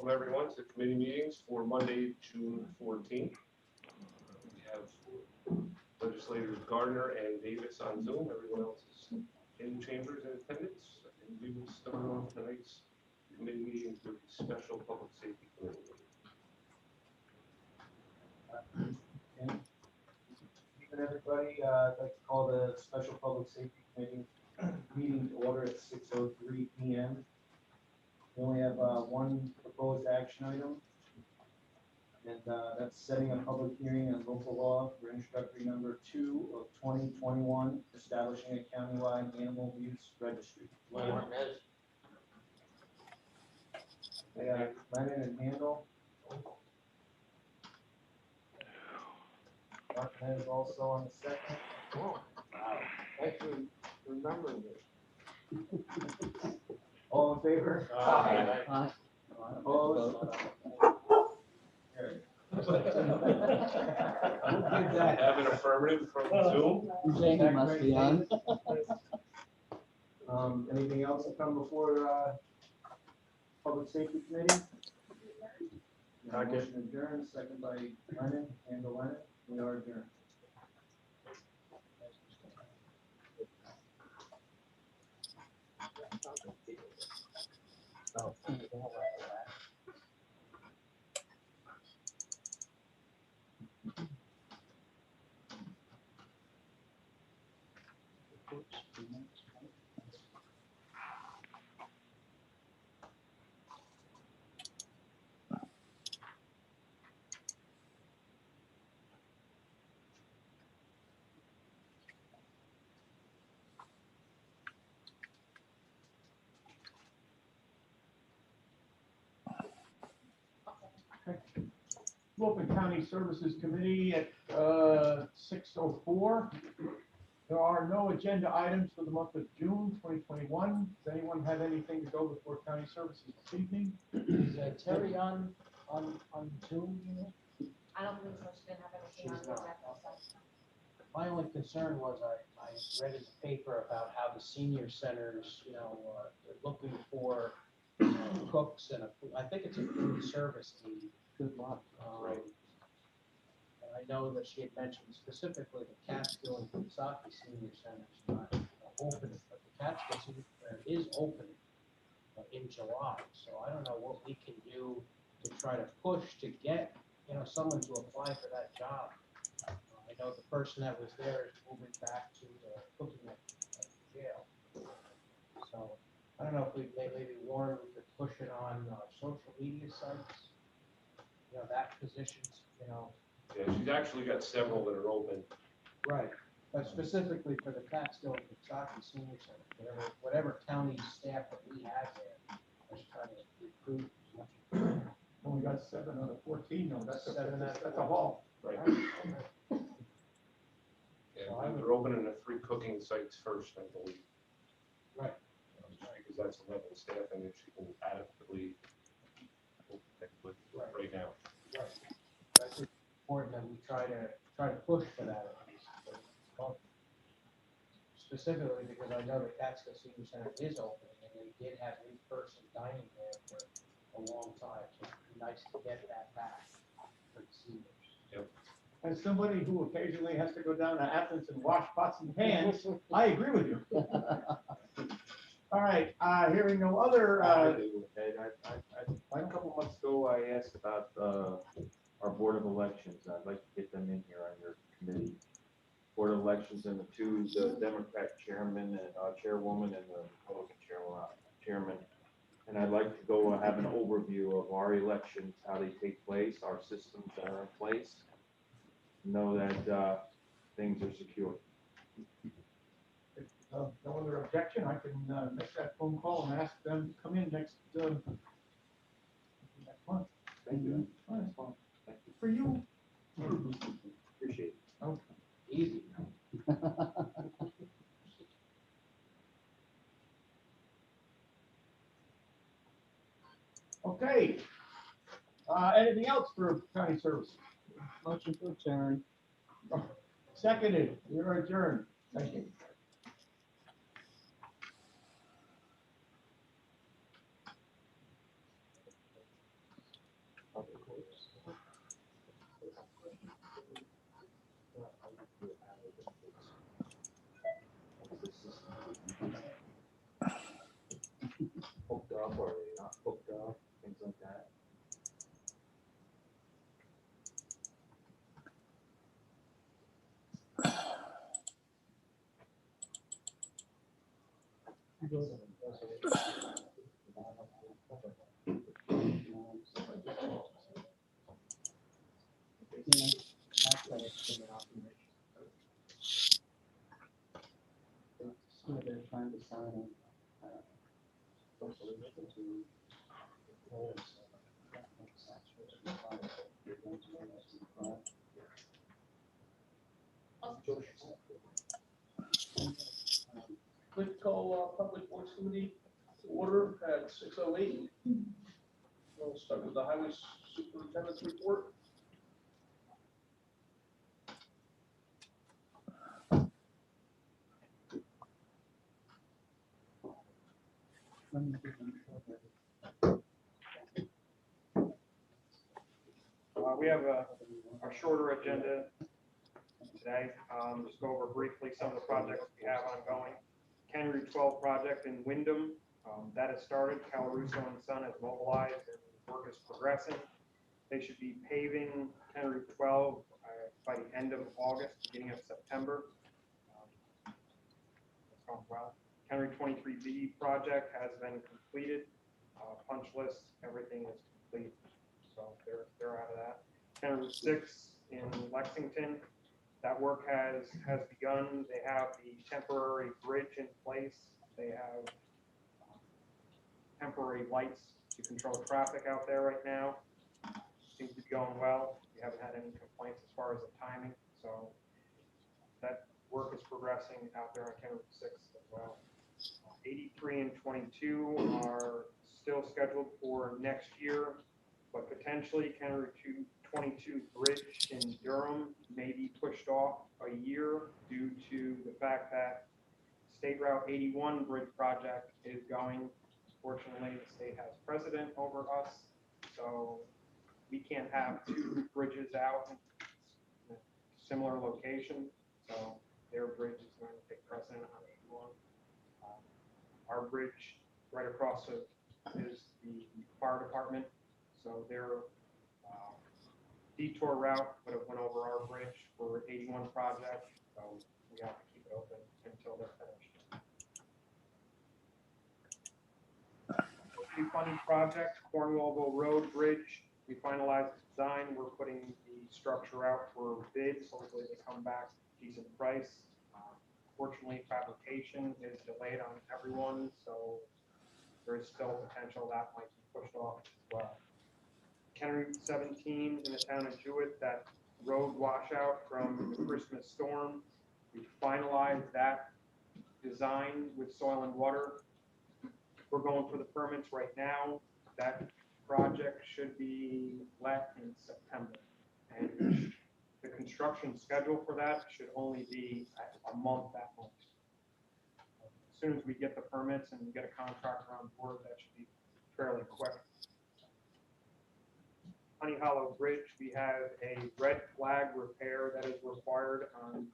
welcome everyone to committee meetings for Monday, June 14th. We have legislators Gardner and Davis on Zoom. Everyone else is in chambers in attendance. And we will start off tonight's committee meetings with the Special Public Safety Committee. Good evening, everybody. I'd like to call the Special Public Safety Committee meeting to order at 6:03 p.m. We only have one proposed action item, and that's setting a public hearing on local law for introductory number 2 of 2021, establishing a countywide animal abuse registry. Lennon and Handel. Martin is also on the second. Oh, wow. Thanks for remembering this. All in favor? Aye. Aye. Opposed? Carried. Have an affirmative from Zoom. Saying it must be on. Anything else to come before Public Safety Committee? Motion adjourned, second by Lennon, Handel Lennon. We are adjourned. Wilton County Services Committee at 6:04. There are no agenda items for the month of June 2021. Does anyone have anything to go before County Services this evening? Is Terry on Zoom? You know? I don't think so. She didn't have anything on the agenda. My only concern was I read in the paper about how the senior centers, they're looking for cooks and I think it's a food service need. Good luck. Right. And I know that she had mentioned specifically the Catskill and Kentucky Senior Centers not opening, but the Catskill Senior Center is opening in July. So I don't know what we can do to try to push to get someone to apply for that job. I know the person that was there is moving back to cooking at jail. So I don't know if we maybe Warren, we could push it on social media sites. That positions, Yeah, she's actually got several that are open. Right, but specifically for the Catskill and Kentucky Senior Center, whatever county staff that we have there, let's try to recruit as much as we can. Only got 7 out of 14. No, that's a haul. Right. Okay. Yeah, they're opening the 3 cooking sites first, I believe. Right. Because that's 11 staff, and if she can adequately right now. Right. That's important that we try to push for that at least. Specifically because I know the Catskill Senior Center is opening and they did have in-person dining there for a long time. So it'd be nice to get that back for the seniors. Yep. As somebody who occasionally has to go down to Athens and wash pots and pans, I agree with you. All right, hearing no other. A couple months ago, I asked about our Board of Elections. I'd like to get them in here on your committee. Board of Elections and the Democrat chairman and chairwoman and the Republican chairman. And I'd like to go have an overview of our elections, how they take place, our systems that are in place. Know that things are secure. No other objection, I can make that phone call and ask them to come in next month. Thank you. Thank you. For you. Appreciate it. Okay. Easy. Okay. Anything else for county services? Motion to adjourn. Seconded. You're adjourned. Thank you. They're trying to sign Quick call, Public Works Committee to order at 6:08. We'll start with the Highway Superintendent's report. We have a shorter agenda today. Just go over briefly some of the projects we have ongoing. County Route 12 project in Wyndham, that has started. Calaruso and Son has mobilized and work is progressing. They should be paving County Route 12 by the end of August, beginning of September. That's going well. County Route 23B project has been completed. Punch list, everything is complete. So they're out of that. County Route 6 in Lexington, that work has begun. They have the temporary bridge in place. They have temporary lights to control traffic out there right now. Seems to be going well. We haven't had any complaints as far as the timing. So that work is progressing out there on County Route 6 as well. 83 and 22 are still scheduled for next year, but potentially County Route 22 bridge in Durham may be pushed off a year due to the fact that State Route 81 bridge project is going. Fortunately, the state has precedent over us, so we can't have two bridges out in a similar location. So their bridge is going to take precedent on 81. Our bridge right across is the fire department, so their detour route would have went over our bridge for 81 project, so we have to keep it open until they're finished. Two funny project, Cornwallville Road Bridge. We finalized the design. We're putting the structure out for bids. Hopefully they come back decent price. Fortunately, fabrication is delayed on everyone, so there is still potential that might be pushed off as well. County Route 17 in the town of Jewett, that road washout from the Christmas storm. We finalized that design with soil and water. We're going for the permits right now. That project should be let in September. And the construction schedule for that should only be a month at most. As soon as we get the permits and get a contractor on board, that should be fairly quick. Honey Hollow Bridge, we have a red flag repair that is required on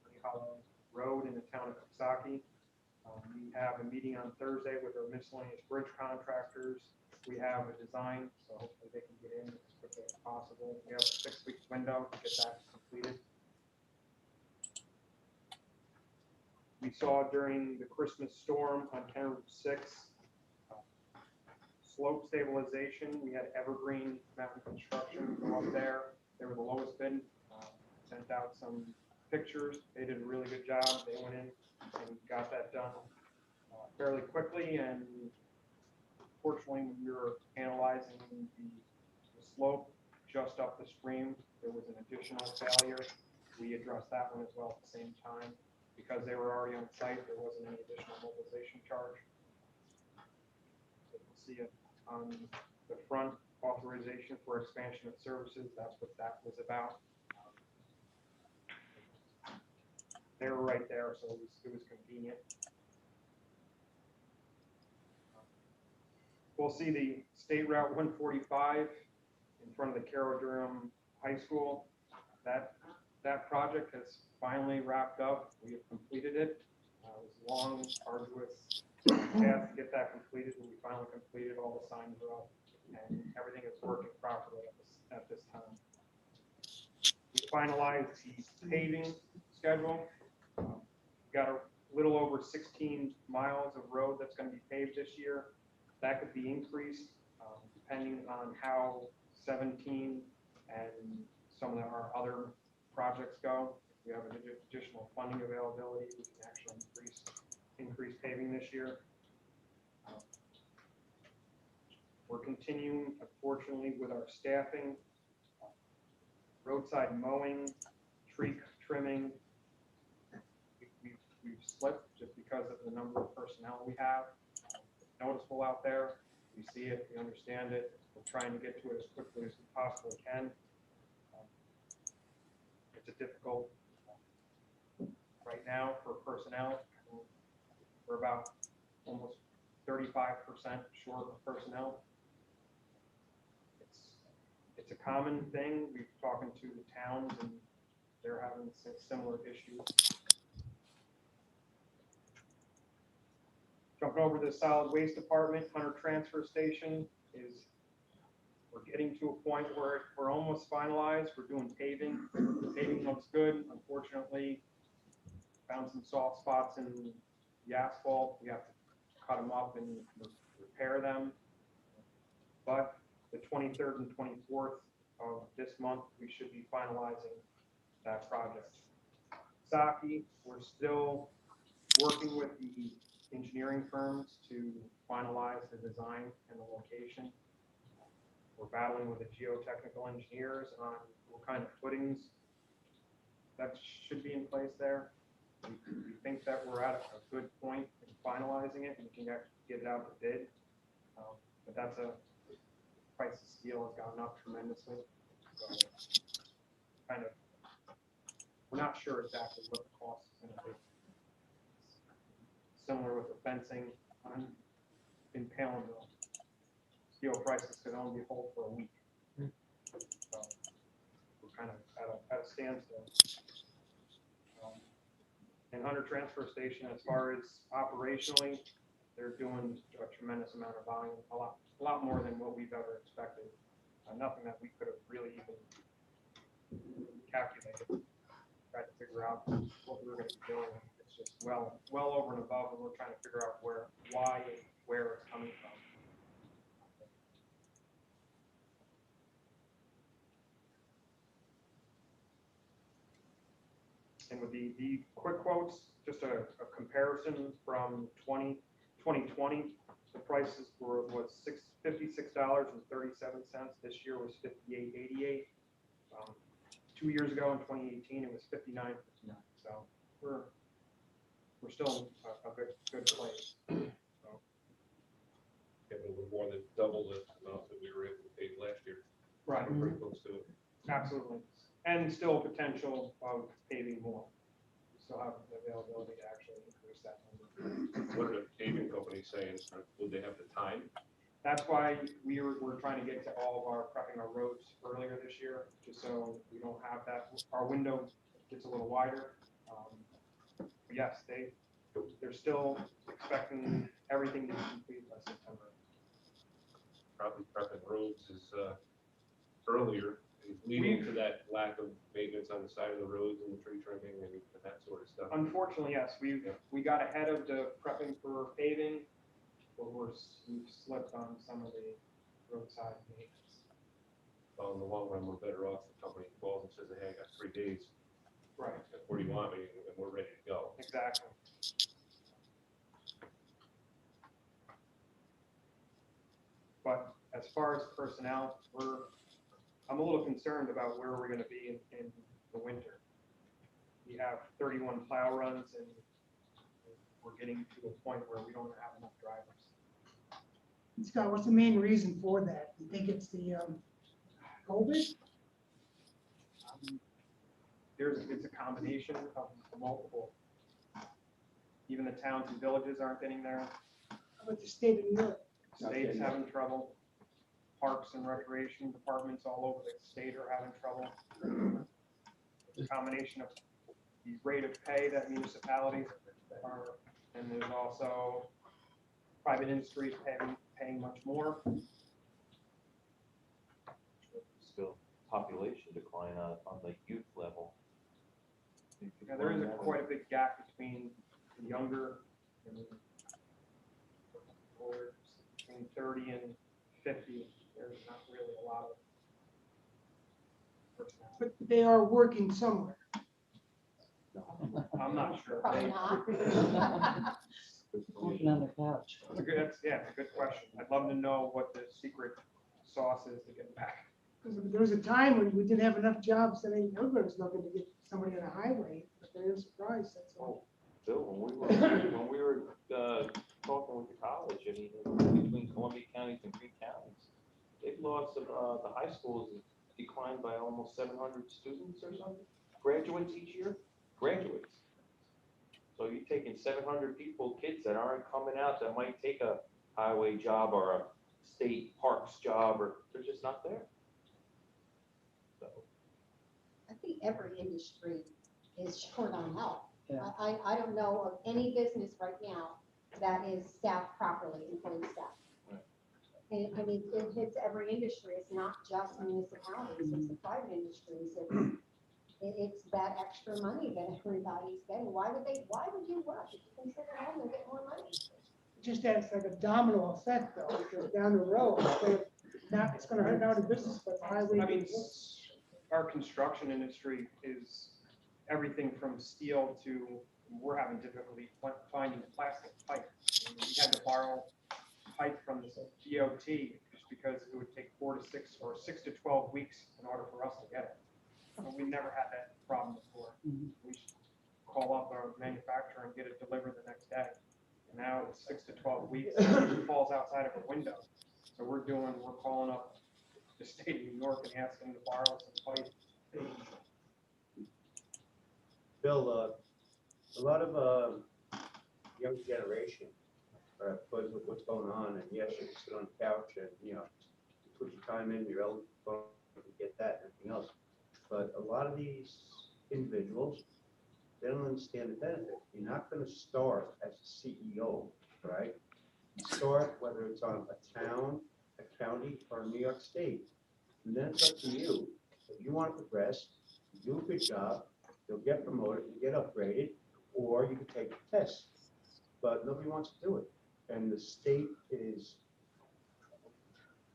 Honey Hollow Road in the town of Coxsackie. We have a meeting on Thursday with our miscellaneous bridge contractors. We have a design, so hopefully they can get in as quickly as possible. We have a 6-week window to get that completed. We saw during the Christmas storm on County Route 6, slope stabilization. We had Evergreen Mountain Construction go up there. They were the lowest bid. Sent out some pictures. They did a really good job. They went in and got that done fairly quickly. And fortunately, when we were analyzing the slope just up the stream, there was an additional failure. We addressed that one as well at the same time. Because they were already on site, there wasn't any additional mobilization charge. So you'll see it on the front, authorization for expansion of services. That's what that was about. They were right there, so it was convenient. We'll see the State Route 145 in front of the Carroll Durham High School. That project has finally wrapped up. We have completed it. It was a long, arduous task to get that completed, but we finally completed. All the signs are up, and everything is working properly at this time. We finalized the paving schedule. We got little over 16 miles of road that's gonna be paved this year. That could be increased, depending on how 17 and some of our other projects go. If we have additional funding availability, we can actually increase paving this year. We're continuing, unfortunately, with our staffing, roadside mowing, tree trimming. We've slipped just because of the number of personnel we have. It's noticeable out there. We see it, we understand it. We're trying to get to it as quickly as we possibly can. It's a difficult right now for personnel. We're about almost 35% short of personnel. It's a common thing. We've talking to the towns and they're having similar issues. Jumping over to the solid waste department, Hunter Transfer Station we're getting to a point where we're almost finalized. We're doing paving. The paving looks good. Unfortunately, found some soft spots in the asphalt. We have to cut them up and repair them. But the 23rd and 24th of this month, we should be finalizing that project. Saki, we're still working with the engineering firms to finalize the design and the location. We're battling with the geotechnical engineers on what kind of footings that should be in place there. We think that we're at a good point in finalizing it and we can get it out to bid. But that's price of steel has gone up tremendously. So we're not sure exactly what the cost is going to be. Similar with the fencing in Palenville. Steel prices could only hold for a week. So we're kind of at a standstill. And Hunter Transfer Station, as far as operationally, they're doing a tremendous amount of volume, a lot more than what we've ever expected. Nothing that we could have really even calculated. Tried to figure out what we were going to be doing. It's just well over and above, and we're trying to figure out why, and where it's coming from. And with the quick quotes, just a comparison from 2020, the prices was $56.37. This year was $58.88. 2 years ago in 2018, it was $59.59. So we're still in a good place. So. Yeah, but we're more than double the amount that we were able to pay last year. Right. We're pretty close to it. Absolutely. And still potential of paving more. We still have the availability to actually increase that number. What are the paving companies saying? Would they have the time? That's why we're trying to get to all of prepping our roads earlier this year, just so we don't have that. Our window gets a little wider. But yes, they're still expecting everything to be complete by September. Probably prepping roads is earlier, leading to that lack of maintenance on the side of the roads and the tree trimming and that sort of stuff. Unfortunately, yes, we got ahead of the prepping for paving, but we've slipped on some of the roadside maintenance. Well, in the long run, we're better off. The company calls and says, "Hey, I got 3 days. Right. Where do you want me?" And we're ready to go. Exactly. But as far as personnel, I'm a little concerned about where we're going to be in the winter. We have 31 plow runs, and we're getting to a point where we don't have enough drivers. Scott, what's the main reason for that? You think it's the COVID? It's a combination of multiple. Even the towns and villages aren't getting there. How about the state of New York? State's having trouble. Parks and recreation departments all over the state are having trouble. It's a combination of the rate of pay that municipalities are, and there's also private industries paying much more. Still population decline on the youth level. Yeah, there is quite a big gap between younger, and older, between 30 and 50, there's not really a lot of personnel. But they are working somewhere. I'm not sure. Probably not. Working on the couch. It's a good question. I'd love to know what the secret sauce is to get back. Because there was a time when we didn't have enough jobs, and then everybody was looking to get somebody on a highway, but they're surprised, that's all. Bill, when we were talking with the college, I mean, between Columbia counties and Greene counties, they've lost, the high schools declined by almost 700 students or something, graduates each year, graduates. So you're taking 700 people, kids that aren't coming out, that might take a highway job or a state parks job, or they're just not there. So, I think every industry is short on help. Yeah. I don't know of any business right now that is staffed properly, employee staff. Right. And I mean, it hits every industry. It's not just municipalities, it's the private industries. It's that extra money that everybody's getting. Why would you work? If you can sit at home and get more money. Just that it's like a domino effect though, because down the road, it's gonna hurt down the business, but the highway. I mean, our construction industry is everything from steel to, we're having difficulty finding plastic pipe. I mean, we had to borrow pipe from the DOT just because it would take 4 to 6 or 6 to 12 weeks in order for us to get it. And we never had that problem before. We should call up our manufacturer and get it delivered the next day. And now it's 6 to 12 weeks, and it falls outside of a window. So we're calling up the state of New York and asking them to borrow some pipe. Bill, a lot of young generation are because of what's going on, and yes, you can sit on the couch and, you put your time in, you're eligible to get that and everything else. But a lot of these individuals, they don't understand the benefit. You're not gonna start as a CEO, right? You start whether it's on a town, a county, or New York State. And then it's up to you. If you want to progress, you do a good job, you'll get promoted, you get upgraded, or you can take the test. But nobody wants to do it. And the state is,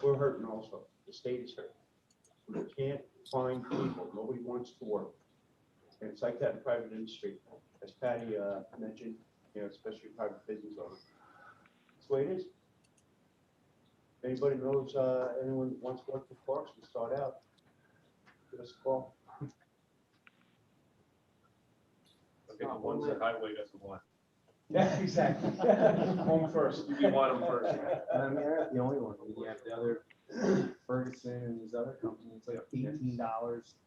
we're hurting also. The state is hurting. We can't find people. Nobody wants to work. And it's like that in private industry. As Patty mentioned, especially private business owners. That's the way it is. If anybody knows, anyone wants to work for Parks and start out, give us a call. Look at the ones that highway doesn't want. Yeah, exactly. Home first. We want them first. I mean, they're not the only one. You have the other Ferguson and these other companies, like $18,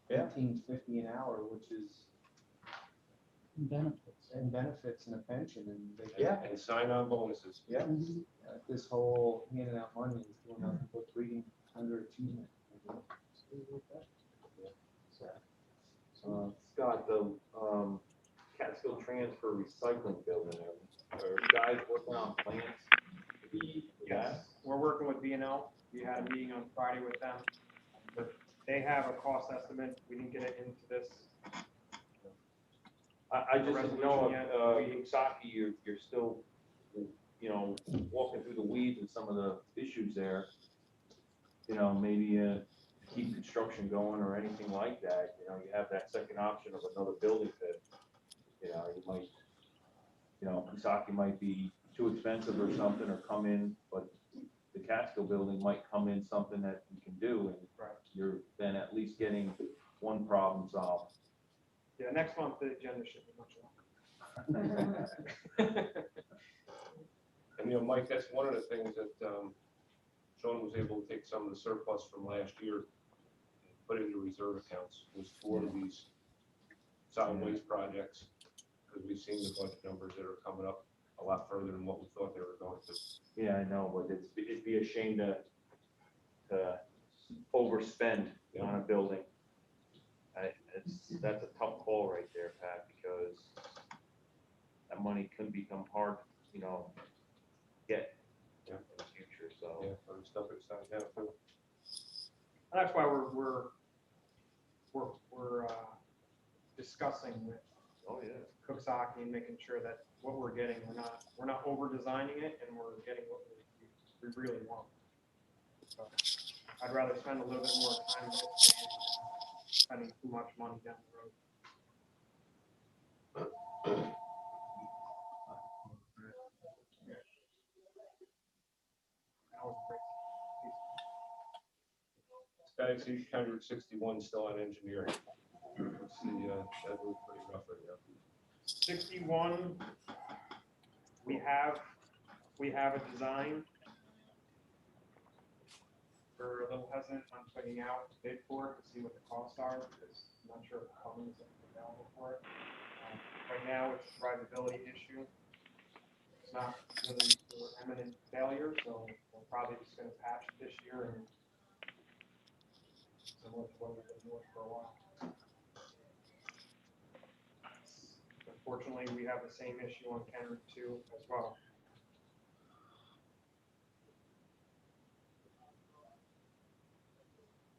Yeah. $18.50 an hour, which is Benefits. and benefits and a pension, and they, Yeah. And sign-on bonuses. Yeah. this whole handing out money is doing nothing but breeding underachievement. Scott, the Catskill Transfer Recycling Building, are guys working on plans? Yes, we're working with B&L. We had a meeting on Friday with them. They have a cost estimate. We didn't get it into this. I just didn't know, Resolution Saki, you're still, walking through the weeds and some of the issues there. Maybe keep construction going or anything like that. You have that second option of another building that, you might, Saki might be too expensive or something, or come in, but the Catskill building might come in something that you can do, and Right. you're then at least getting one problem solved. Yeah, next month the agenda should be much longer. And Mike, that's one of the things that Sean was able to take some of the surplus from last year and put into reserve accounts, was for these solid waste projects, because we've seen the budget numbers that are coming up a lot further than what we thought they were going to. Yeah, I know, but it'd be a shame to overspend on a building. That's a tough call right there, Pat, because that money can become hard, get in the future, so. Yeah, for the stuff it's not down too. And that's why we're discussing with Oh, yeah. Cooksaki and making sure that what we're getting, we're not over designing it and we're getting what we really want. So I'd rather spend a little bit more time with it than spending too much money down the road. That was great. Galaxy 161 still on engineering. See, that was pretty rough right now. 61, we have a design. We're a little hesitant on putting out a bid for it to see what the costs are, because I'm not sure if the funding is available for it. Right now, it's a drivability issue. It's not really for imminent failure, so we're probably just gonna patch it this year and similar to what we've been doing for a while. Unfortunately, we have the same issue on Kennery 2 as well.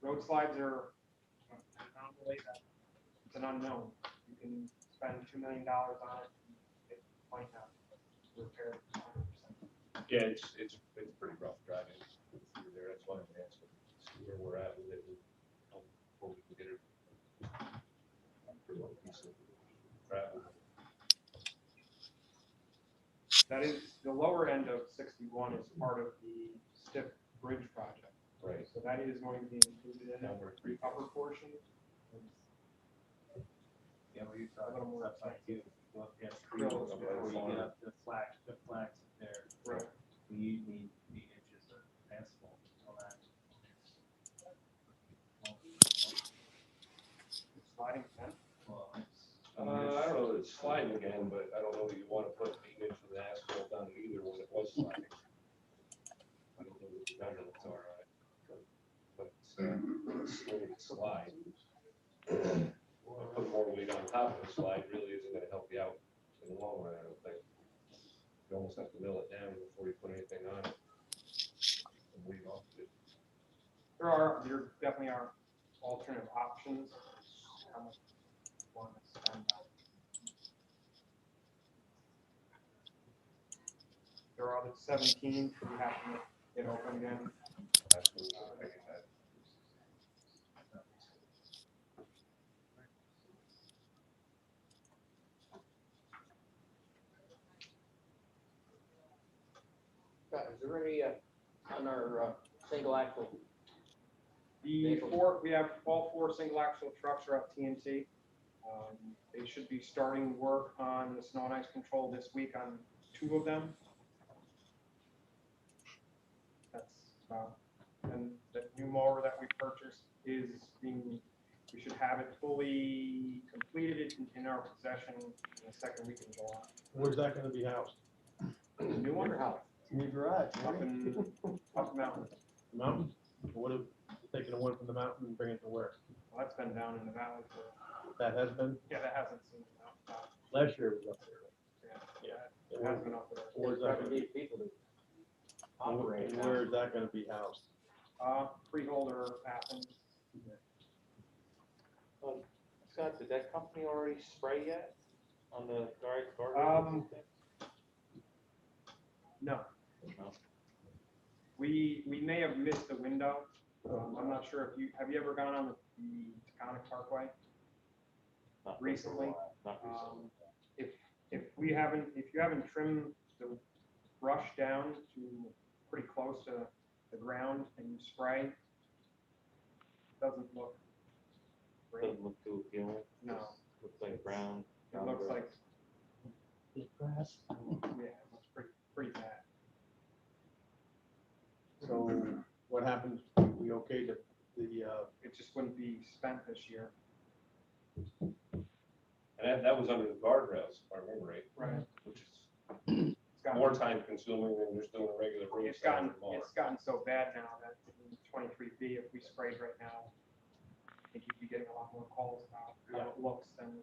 Road slides are it's an unknown. You can spend $2 million on it, and it might not repair 100%. Yeah, it's pretty rough driving through there. That's why I'm asking, see where we're at with it, and before we can get it. Pretty well piece of travel. That is, the lower end of 61 is part of the stiff bridge project. Right. So that is going to be included in the upper portion. Yeah, we A little more stuff like you, look at Real before estate. you get up the flags up there. Right. We need 8 inches of asphalt on that. Sliding fence. Well, I don't know that it's sliding again, but I don't know that you want to put 8 inches of asphalt on it either when it was sliding. I don't know that you remember, it's all right. But it's going to slide. Put more weight on top of the slide really isn't going to help you out in the long run, I don't think. You almost have to mill it down before you put anything on it. And weed off it. There definitely are alternative options. How much you want to spend on it. There are the 17 we have to get open again. That's what I get that. Is there any, on our, single axle? We have all 4 single axle trucks are at TNT. They should be starting work on the snow and ice control this week on 2 of them. That's and the new mower that we purchased is being, we should have it fully completed in our possession in the 2nd week in July. Where's that gonna be housed? The new one House. In your garage, up mountain. Mountain? What if, taking the one from the mountain and bringing it to where? Well, that's been down in the valley for, That has been, that hasn't seen the mountain. last year it was up there. Yeah, it has been up there. Where's that gonna be? People to And operate. where is that gonna be housed? Freeholder Athens. Scott, did that company already spray yet on the guard? No. No. We may have missed the window. I'm not sure if have you ever gone on the Taconic Parkway? Not Recently? Not recently. If you haven't trimmed the brush down to pretty close to the ground and you spray, it doesn't look great. Doesn't look too appealing. No, Looks like brown. it looks like, Grass. yeah, it looks pretty bad. So what happens, we okayed the, It just wouldn't be spent this year. And that was under the guardrails, if I remember right. Right. Which is It's gotten- more time consuming than just doing a regular road. It's sign with it's gotten so bad now that in 23B, if we sprayed right now, I think you'd be getting a lot more calls about how it looks than,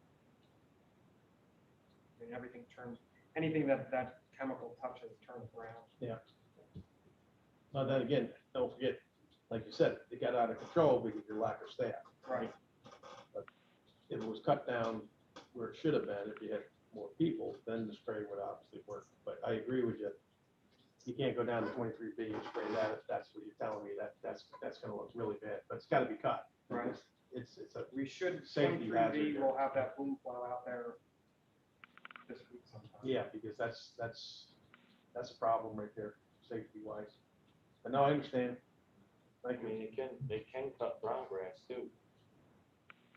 I mean, everything turns, anything that chemical touches turns brown. then again, don't forget, like you said, it got out of control because of your lack of staff. Right. But if it was cut down where it should have been, if you had more people, then the spray would obviously work. But I agree with you. You can't go down to 23B and spray that, if that's what you're telling me, that's gonna look really bad, but it's gotta be cut. Right. It's a We should, safety 23B, hazard. we'll have that boom flow out there this week sometime. Yeah, because that's a problem right there, safety wise. But no, I understand. I mean, they can cut brown grass too.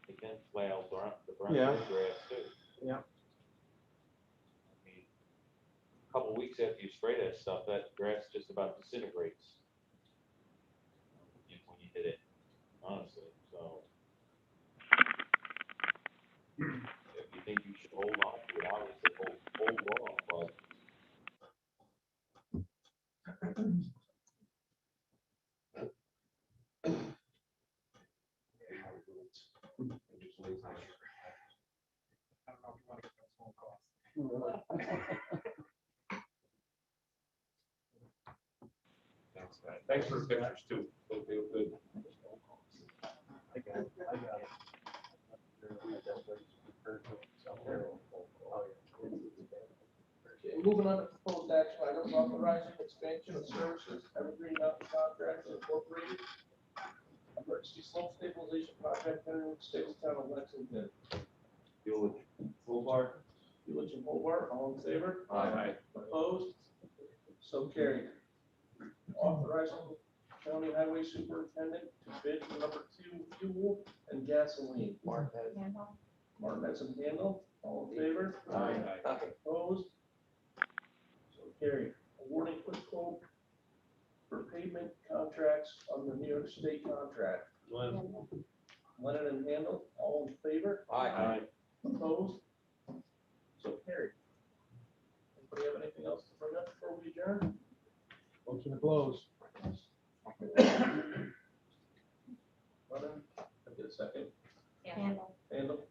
They can flail the brown Yeah. grass too. Yeah. I mean, a couple weeks after you spray that stuff, that grass just about disintegrates. When you hit it, honestly, so. If you think you should hold on to it, obviously hold on, but. I don't know if you want to get those phone calls. Thanks for the pictures too. They look good. I got it. Okay, moving on to proposed action items, authorizing expansion of services, Evergreen Mountain Contracts Incorporated. Emergency slope stabilization project, Stabletown of Lexington. Village. Hobart. Village and Hobart, all in favor? Aye. Opposed? So carried. Authorizing county highway superintendent to bid for number 2 fuel and gasoline. Handle. Martinez and Handle, all in favor? Aye. Opposed? So carried. Awarding quick quote for pavement contracts on the New York State contract. Lennon and Handle, all in favor? Aye. Opposed? So carried. Anybody have anything else to bring up before we adjourn? Motion to close. Lennon, I get a second. Handle. Handle,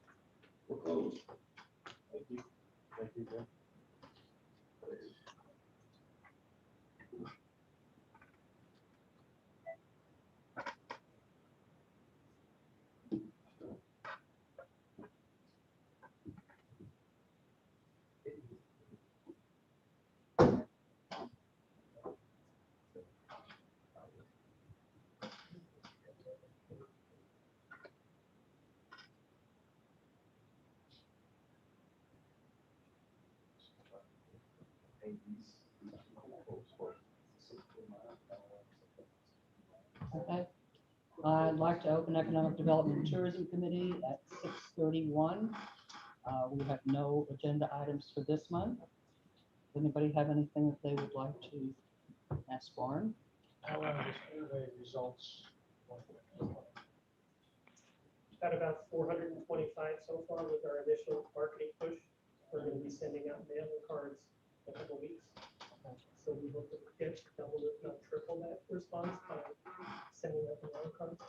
we're closed. Thank you. Thank you, Jim. Okay. I'd like to open Economic Development and Tourism Committee at 6:31. We have no agenda items for this month. Does anybody have anything that they would like to ask Warren? How are the survey results? Got about 425 so far with our initial marketing push. We're going to be sending out mailing cards in a couple weeks. So we hope to get double, if not triple that response by sending out the mailing cards.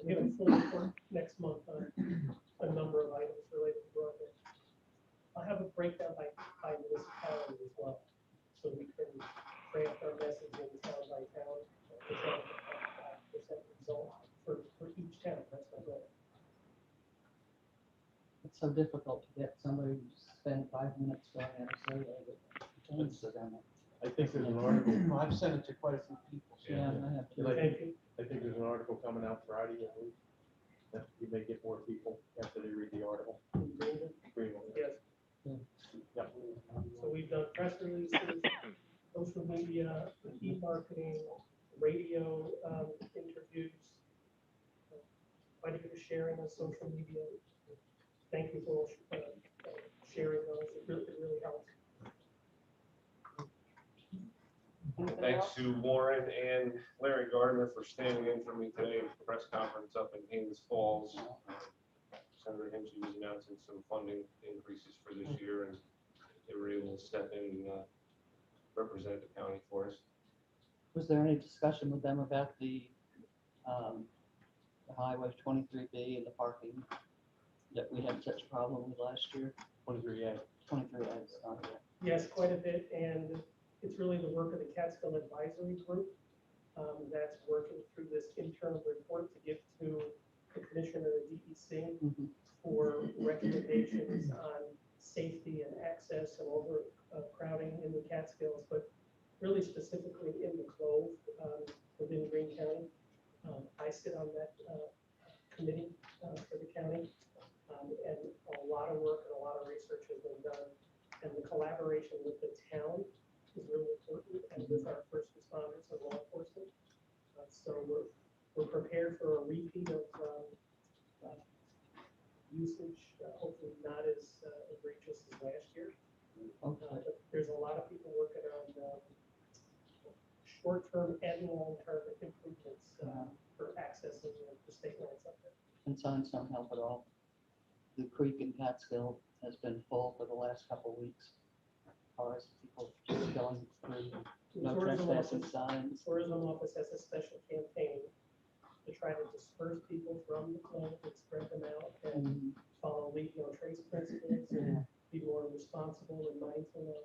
We have a full report next month on a number of items related to broadband. I'll have a breakdown by municipality as well. So we can craft our messaging town by town, percent result for each town, that's my goal. It's so difficult to get somebody to spend 5 minutes going at a survey that contains it on it. I think there's an article. Well, I've sent it to quite a few people. Yeah, I have to. Thank you. I think there's an article coming out Friday, I believe. That you may get more people after they read the article. Greene. Yes. Yep. So we've done press releases, social media, e-marketing, radio interviews, quite a bit of sharing on social media. Thank you for sharing those. It really helps. Anything Thanks else? to Warren and Larry Gardner for standing in for me today at the press conference up in Haines Falls. Senator Hinchey was announcing some funding increases for this year, and they were able to step in and represent the county for us. Was there any discussion with them about the Highway 23B and the parking that we had such a problem with last year? 23A. 23A, sorry. Yes, quite a bit, and it's really the work of the Catskill Advisory Group that's working through this internal report to give to the commissioner of DEC Mhm. for recommendations on safety and access and overcrowding in the Catskills, but really specifically in the Clove, within Greene County. I sit on that committee for the county, and a lot of work and a lot of research has been done. And the collaboration with the town is really important, and with our first responders and law enforcement. So we're prepared for a repeat of usage, hopefully not as egregious as last year. Okay. But there's a lot of people working on short-term and long-term improvements for accessing the state lines up there. And signs don't help at all. The creek in Catskill has been full for the last couple of weeks. Cars, people just going through, The no tourism trespassing office- signs. Tourism office has a special campaign to try to disperse people from the club and spread them out and Mhm. follow lead no trace principles and be more responsible and mindful of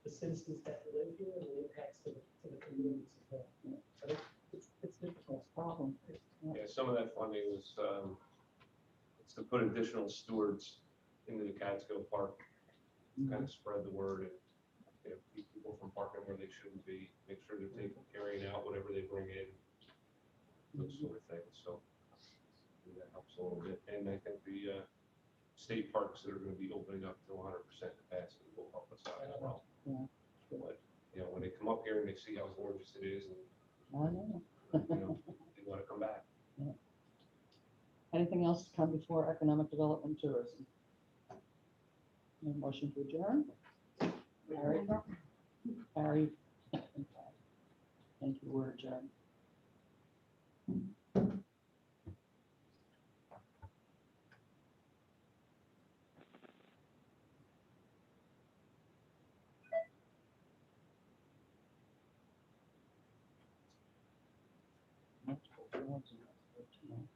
the citizens that live here and the impacts to the communities as well. But it's difficult. That's a problem. Yeah, some of that funding was, it's to put additional stewards into the Catskill Park, kind of spread the word and, you know, keep people from parking where they shouldn't be, make sure they're carrying out whatever they bring in, those sort of things, so I think that helps a little bit. And I think the state parks that are gonna be opening up to 100% capacity will help us out as well. Yeah. But, you know, when they come up here and they see how gorgeous it is, and, I know. you know, they wanna come back. Anything else to come before economic development tourism? Any motion to adjourn? Harry? Harry? Thank you, we're adjourned. Multiple jobs in that tonight.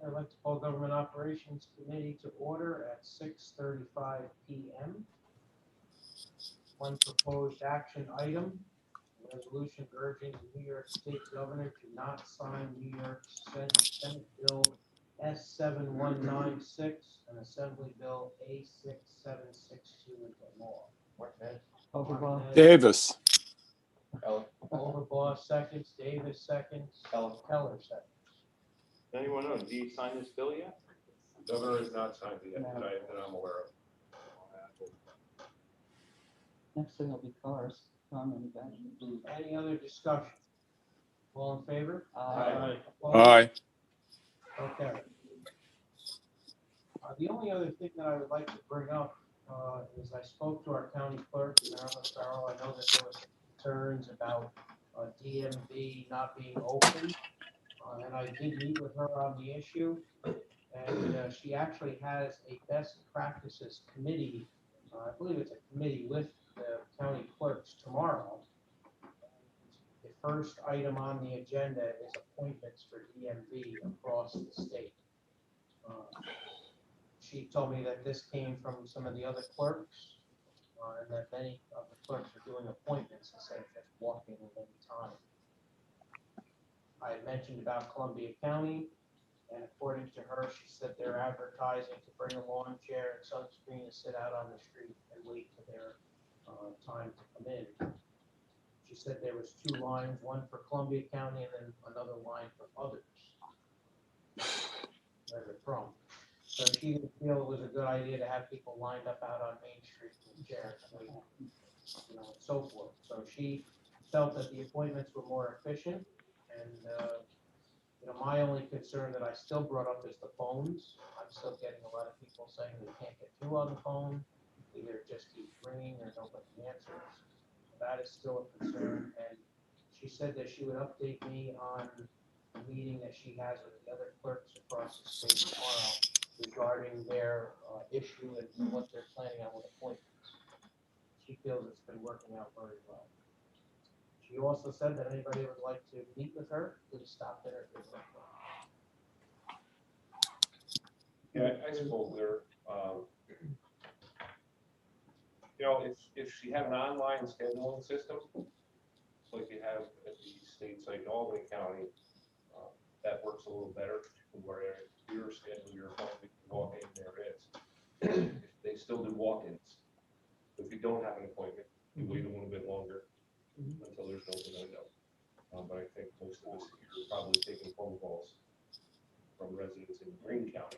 I'd like to call Government Operations Committee to order at 6:35 PM. One proposed action item, a resolution urging the New York State Governor to not sign New York Senate Bill S7196 and Assembly Bill A6762 into law. Martinez. Overblown. Davis. Overbaugh seconds, Davis seconds, Keller seconds. Does anyone know, did he sign this bill yet? Governor has not signed it yet, No. that I'm aware of. Next thing will be cars, car manufacturers. Any other discussion? All in favor? Aye. Opposed? Aye. Okay. The only other thing that I would like to bring up is I spoke to our county clerk, Marilyn Farrell. I know that there was concerns about DMV not being open. And I did meet with her on the issue. And she actually has a best practices committee. I believe it's a committee with the county clerks tomorrow. The first item on the agenda is appointments for DMV across the state. She told me that this came from some of the other clerks, and that many of the clerks are doing appointments instead of just walking at any time. I had mentioned about Columbia County, and according to her, she said they're advertising to bring a lawn chair and sunscreen and sit out on the street and wait for their time to come in. She said there was 2 lines, one for Columbia County and then another line for others. Where they're from. So she didn't feel it was a good idea to have people lined up out on Main Street with chairs, waiting, you know, and so forth. So she felt that the appointments were more efficient, and, you know, my only concern that I still brought up is the phones. I'm still getting a lot of people saying they can't get through on the phone, either it just keeps ringing or nobody answers. That is still a concern, and she said that she would update me on the meeting that she has with the other clerks across the state tomorrow regarding their issue and what they're planning on with appointments. She feels it's been working out very well. She also said that anybody would like to meet with her, please stop there. Yeah, I spoke with her. You know, if she had an online scheduling system, like you have at the state site in Albany County, that works a little better, where your schedule, your appointment, you walk in, there it is. They still do walk-ins. If you don't have an appointment, you wait a little bit longer until there's no window. But I think most of us here are probably taking phone calls from residents in Greene County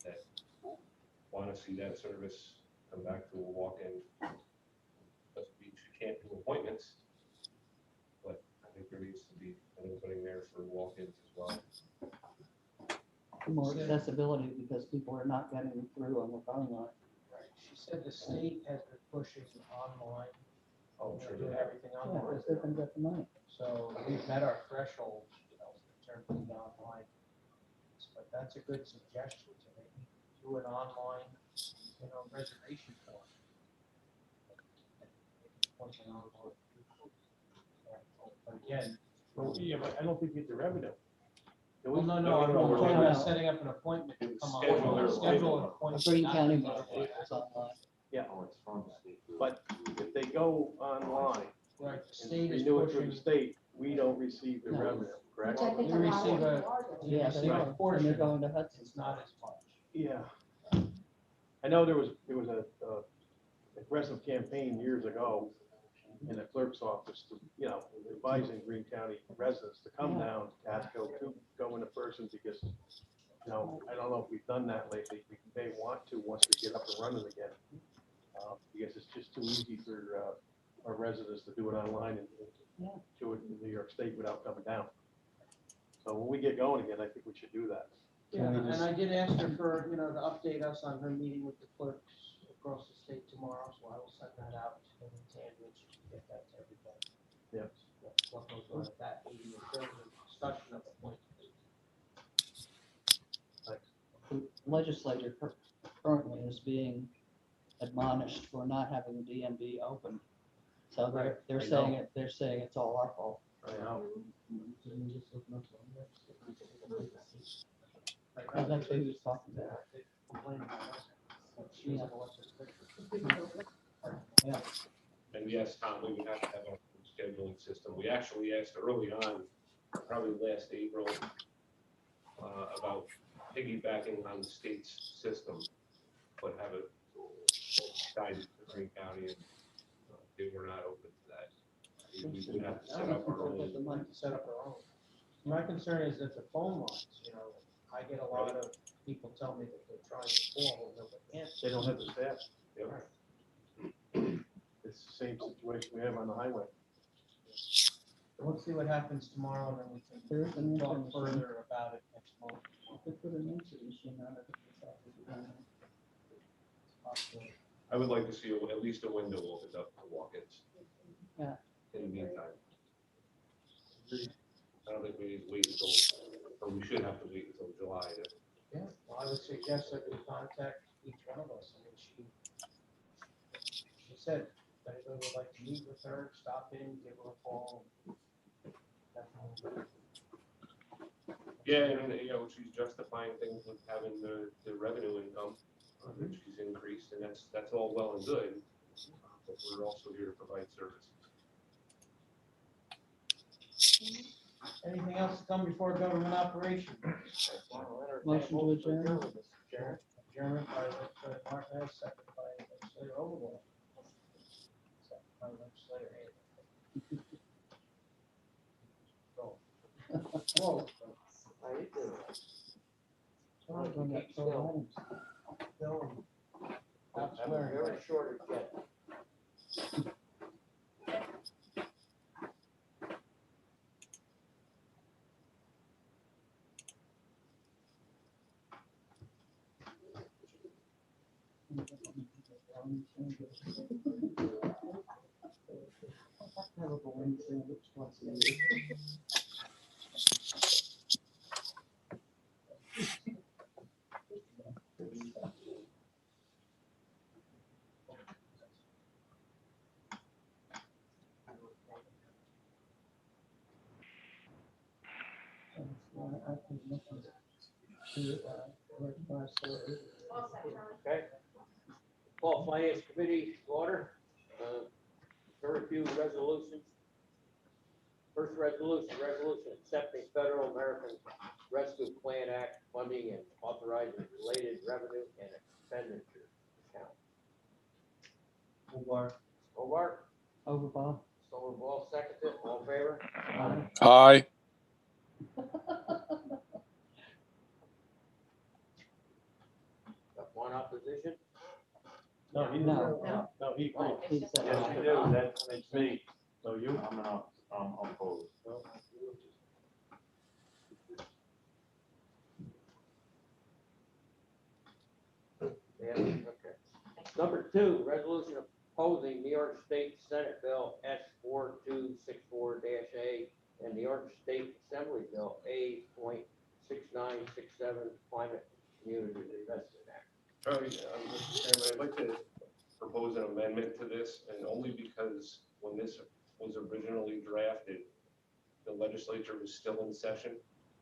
that want to see that service come back to a walk-in. Doesn't mean you can't do appointments, but I think there needs to be an opening there for walk-ins as well. More accessibility because people are not getting through on the phone line. Right. She said the state has been pushing online. Oh, sure. Doing everything Yeah, online. because they can get the money. So we've met our threshold, you know, in terms of the online. But that's a good suggestion to maybe do an online, you know, reservation form. Once an online. But again, Well, yeah, but I don't think you get the revenue. Do we? well, no, No, I'm we're talking looking about at- setting up an appointment to come on, Schedule their schedule an A appointment. Greene not County to model go is online. Oh, it's from the state. But if they go online Right, the and state is renew it through pushing. the state, we don't receive the No. revenue, correct? Which I think You a lot of receive people a- are doing. you Yeah, receive they a are. And portion, they're going to Hudson. it's not as much. Yeah. I know there was a aggressive campaign years ago in the clerk's office to, you know, advising Greene County residents to come down to Casco to go into person because, you know, I don't know if we've done that lately. We may want to once we get up and running again. Because it's just too easy for our residents to do it online and Yeah. do it in New York State without coming down. So when we get going again, I think we should do that. Yeah, Can we and just- I did ask her for, you know, to update us on her meeting with the clerks across the state tomorrow, so I will send that out to Tammy and she can get that to everybody. Yep. What goes on at that meeting in terms of discussion of appointments. The legislature currently is being admonished for not having the DMV open. So they're I saying know. they're saying it's all our fault. I know. Oh, that's what he was talking about. They complain about us. She doesn't want us to- Yeah. And yes, Tom, we would have to have a scheduling system. We actually asked early on, probably last April, about piggybacking on the state's system, but have it guided to Greene County, and they were not open to that. We would have to set up our Get the own. money to set up our own. My concern is that the phone lines, you know, I get a lot of people tell me that they're trying to call and nobody answers. They don't have the staff. Yep. It's the same situation we have on the highway. We'll see what happens tomorrow, and then we There's can an talk answer machine. further about it next month. They put an answer machine on it. I would like to see at least a window opened up for walk-ins. Yeah. In the meantime. I don't think we need to wait until, or we should have to wait until July to. Yeah, well, I would suggest that we contact each one of us. I mean, she said, if anybody would like to meet with her, stop in, give her a call. Definitely. Yeah, and, you know, she's justifying things with having the revenue income that she's increased, and that's all well and good. But we're also here to provide services. Anything else to come before government operation? Motion to adjourn. Adjournment by legislator Martinez, second by legislator Overbaugh. Second by legislator Hayden. Whoa. How you doing? Sorry, we got so many items. Bill. I'm very short agenda. Have a balloon sandwich once a year. Okay. Call Finance Committee to order. Very few resolutions. First resolution accepting Federal American Rescue Plan Act funding and authorizing related revenue and expenditure account. Hobart. Hobart, Overball. Overball, seconded, all in favor? Aye. Got one opposition? No, he No. didn't. No, he agreed. He said Yes, aye. you do, that's me. So you? I'm opposed. Yeah, okay. Number two, resolution opposing New York State Senate Bill S 4264-A and New York State Assembly Bill A.6967 Climate Community Investment Act. Mr. Chairman, I'd like to propose an amendment to this, and only because when this was originally drafted, the legislature was still in session.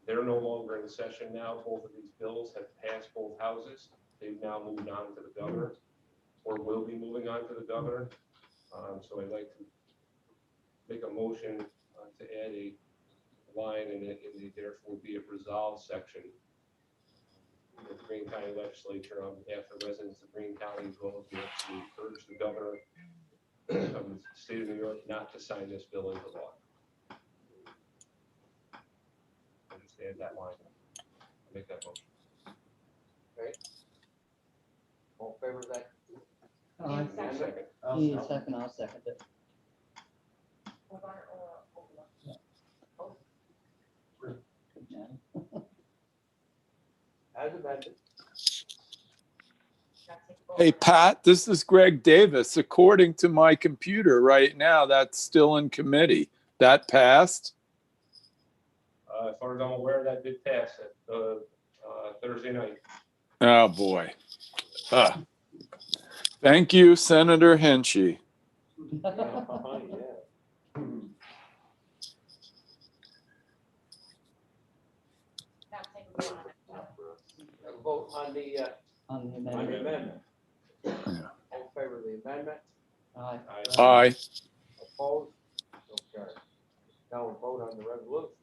They're no longer in session now. Both of these bills have passed both houses. They've now moved on to the governor, or will be moving on to the governor. So I'd like to make a motion to add a line in the therefore be it resolved section of the Greene County Legislature on behalf of the residents of Greene County, as well as New York State, urge the governor of the state of New York not to sign this bill into law. I'll just add that line. I'll make that motion. All in favor of that? Aye. Second. He is second, I'll second it. Yeah. As amended. Hey, Pat, this is Greg Davis. According to my computer right now, that's still in committee. That passed? As far as I'm aware, that did pass at Thursday night. Oh, boy. Thank you, Senator Henchy. Yeah. Vote on the On the on the amendment. amendment. All in favor of the amendment? Aye. Aye. Opposed? Okay. Now we'll vote on the resolution.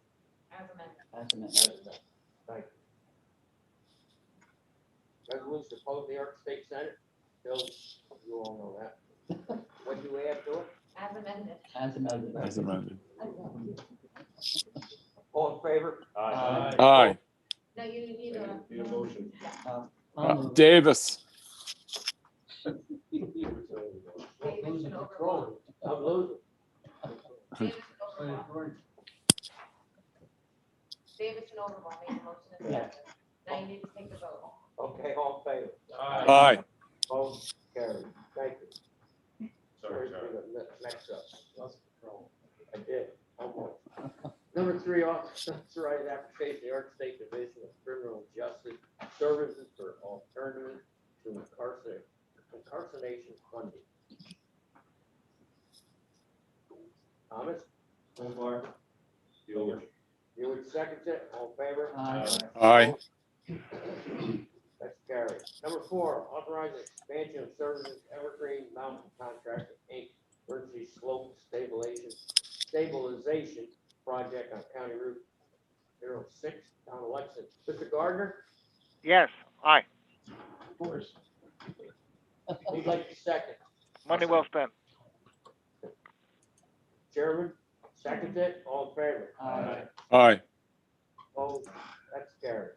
As amended. As amended. Thank you. Resolution opposed New York State Senate. Bill, you all know that. What do you add to it? As amended. As amended. As amended. All in favor? Aye. Aye. No, you need a. Need a motion. I'll move. Davis. Losing control. I'm losing. Davis and Overbaugh made the motion and Yes. second. Now you need to take the vote. Okay, all in favor? Aye. Opposed? Carried. Thank you. Sorry. Next up. I did. Almost. Number three, authorize application, New York State Division of Criminal Justice Services for alternative to incarceration funding. Thomas? Hobart. You would second it, all in favor? Aye. Aye. That's carried. Number four, authorize expansion of services Evergreen Mountain Contractor, Inc. Emergency Slope Stabilization Project on County Route 06, town of Lexington. Mr. Gardner, Yes, aye. Of course. who'd like to second? Money well spent. Chairman, second it, all in favor? Aye. Aye. Opposed? That's carried.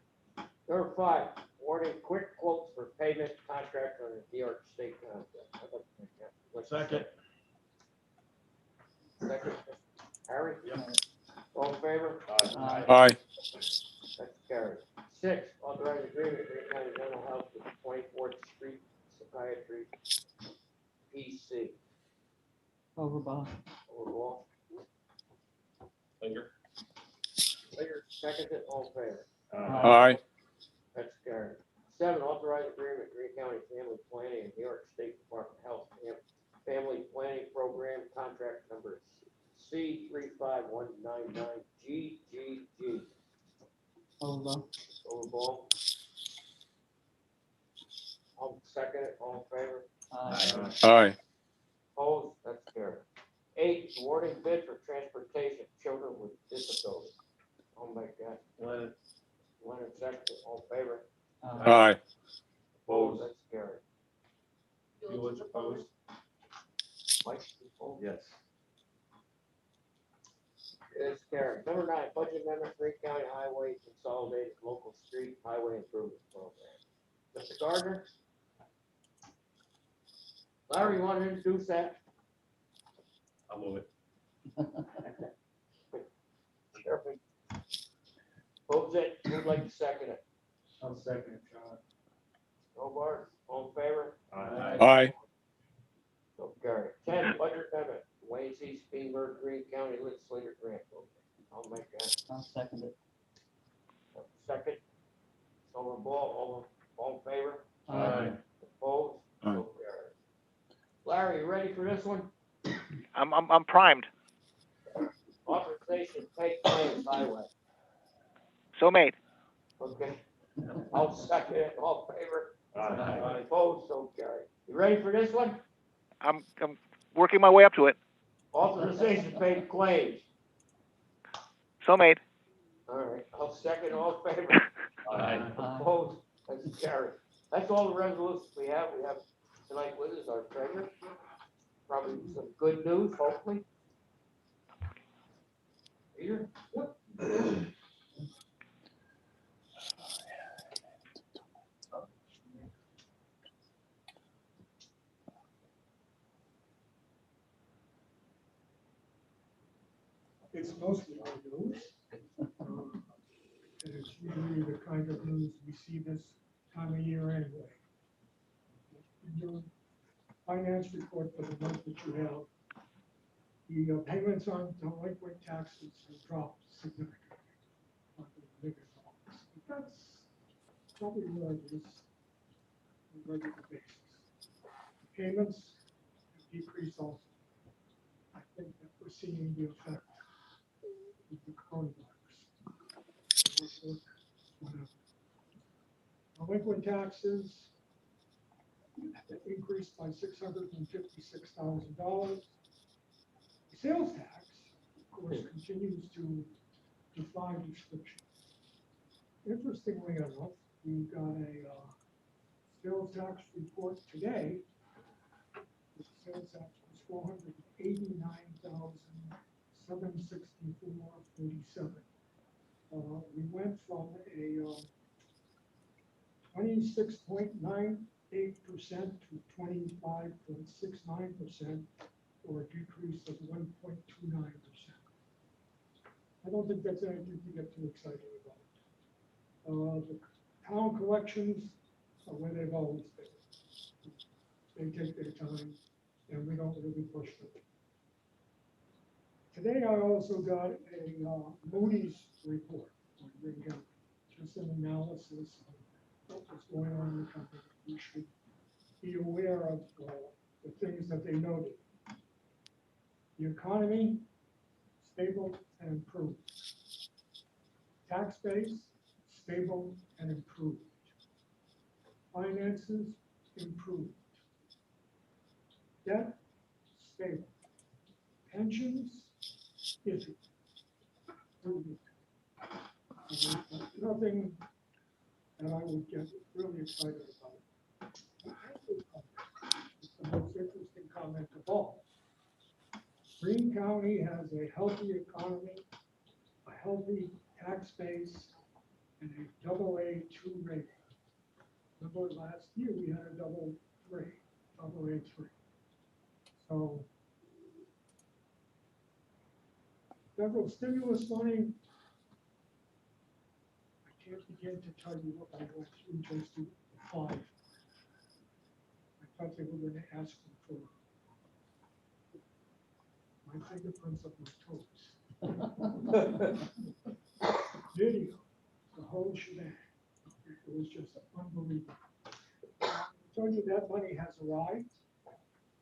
Number five, awarding quick quotes for payment contract on the New York State contract. I'd like to make that. Second. Second, Harry? All in favor? Aye. Aye. That's carried. Six, authorize agreement, Greene County Mental Health with 24th Street Psychiatry, PC. Overball. Overall. Linger. Later, second it, all in favor? Aye. That's carried. Seven, authorize agreement, Greene County Family Planning and New York State Department of Health Family Planning Program, contract number C 35199 GGG. Over. Overball. I'll second it, all in favor? Aye. Opposed, that's carried. 8, awarding bid for transportation, children with disabilities. I'll make that. Leonard second, all in favor? Aye. Opposed, that's carried. Bueller opposed. Mike, opposed? Yes. It's carried. Number 9, budget amendment, Greene County Highway Consolidated Local Street Highway Improvement Program. Mr. Gardner? Larry, you want to introduce that? I'll move it. Perfect. Votes it, who'd like to second it? I'll second it, John. Robart, all in favor? Aye. So carried. 10, budget amendment, Wayne C. Spielberg, Greene County Legislative Grant Program. I'll make that. I'll second it. Second. Sullivan Ball, all in favor? Aye. Opposed? Aye. So carried. Larry, you ready for this one? I'm primed. Authorization to pay claims highway. So made. Okay. I'll second it, all in favor? Opposed? So carried. You ready for this one? I'm working my way up to it. Authorization to pay claims. So made. All right, I'll second, all in favor? Opposed? That's carried. That's all the resolutions we have. We have tonight with us our treasurer. Probably some good news, hopefully. Peter? It's mostly good news. And it's usually the kind of news we see this time of year anyway. In your finance report for the month that you have, the payments on delinquent taxes have dropped significantly. Not the biggest amounts, but that's probably where it is on a regular basis. Payments have decreased also. I think that we're seeing the effect of the coronavirus. Delinquent taxes increased by $656,000. Sales tax, of course, continues to defy description. Interestingly enough, we got a sales tax report today. The sales tax was $489,764.47. We went from a 26.98% to 25.69%, or a decrease of 1.29%. I don't think that's anything to get too excited about. The town collections are where they've always been. They take their time, and we don't really push them. Today, I also got a Moody's report on Greene County, just an analysis of what was going on in the company. You should be aware of the things that they noted. The economy, stable and improved. Tax base, stable and improved. Finances, improved. Debt, stable. Pensions, iffy. Nothing that I would get really excited about. It's the most interesting comment of all. Greene County has a healthy economy, a healthy tax base, and a AA2 rating. Remember last year we had a AA3. So federal stimulus money, I can't begin to tell you what I went through just to apply. I thought they were going to ask me for my fingerprints of my toes. Video, the whole shebang. It was just unbelievable. I tell you that money has arrived.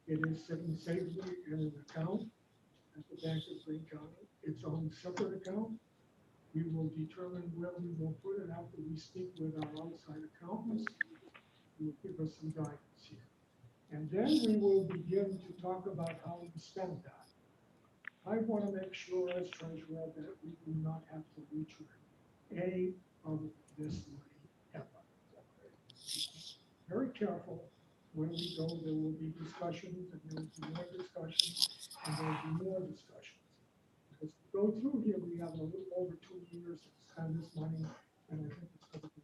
It is sitting safely in an account at the Bank of Greene County, its own separate account. We will determine where we will put it after we speak with our outside accountants, who will give us some guidance here. And then we will begin to talk about how we spend that. I want to make sure as treasurer that we do not have to return any of this money ever. Very careful. When we go, there will be discussions, and there will be more discussions, and there will be more discussions. As we go through here, we have a little over 2 years to spend this money, and I think it's going to be.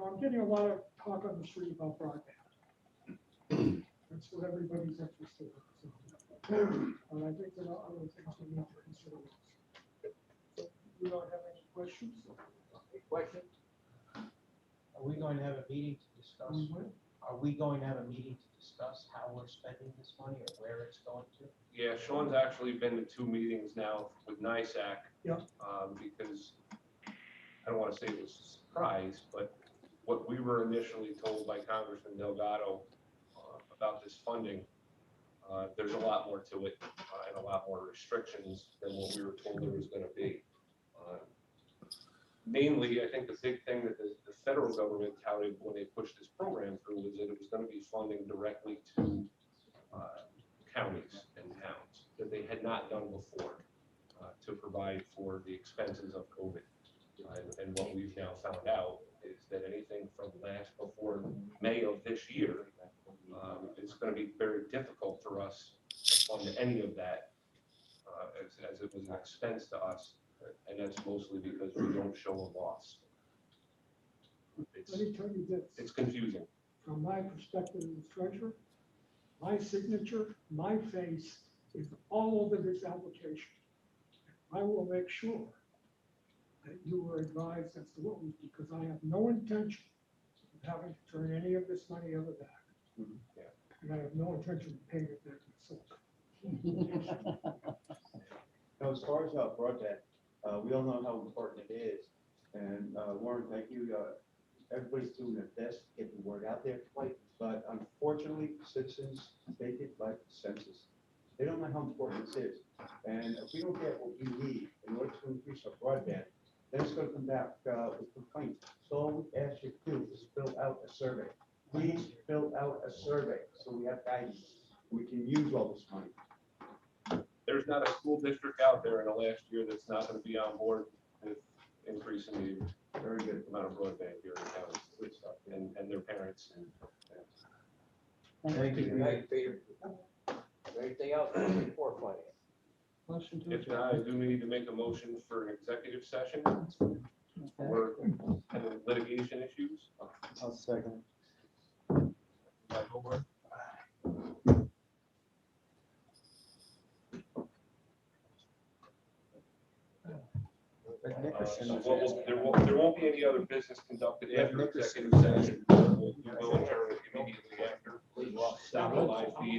I'm getting a lot of talk on the street about broadband. That's what everybody's interested in. So, and I think there are other things we need to consider. So, you don't have any questions? Question? Are we going to have a meeting to discuss? Are we going to have a meeting to discuss how we're spending this money or where it's going to? Yeah, Sean's actually been to 2 meetings now with NISAC. Yeah. Because I don't want to say it was a surprise, but what we were initially told by Congressman Delgado about this funding, there's a lot more to it and a lot more restrictions than what we were told there was going to be. Mainly, I think the big thing that the federal government touted when they pushed this program through was that it was going to be funding directly to counties and towns that they had not done before to provide for the expenses of COVID. And what we've now found out is that anything from before May of this year, it's going to be very difficult for us to fund any of that as it was an expense to us. And that's mostly because we don't show a loss. Let me tell you this. It's confusing. From my perspective as treasurer, my signature, my face is all over this application. I will make sure that you are advised as to what we, because I have no intention of having to turn any of this money ever back. Yeah. And I have no intention of paying it back myself. Now, as far as broadband, we all know how important it is. And Warren, thank you. Everybody's doing their best to get the word out there. But unfortunately, citizens take it like the census. They don't know how important this is. And if we don't get what we need in order to increase our broadband, then it's going to come back with complaints. So all we ask you to do is fill out a survey. Please fill out a survey so we have guidance. We can use all this money. There's not a school district out there in the last year that's not going to be on board with increasing the very good amount of broadband here in the county. Good stuff. And their parents. Thank you. Right, Peter. Anything else for finance? Motion to If not, I do need to make a motion for an executive session for litigation issues. I'll second. By Hobart. There won't be any other business conducted after executive session. We will adjourn immediately after. Stop the live feed.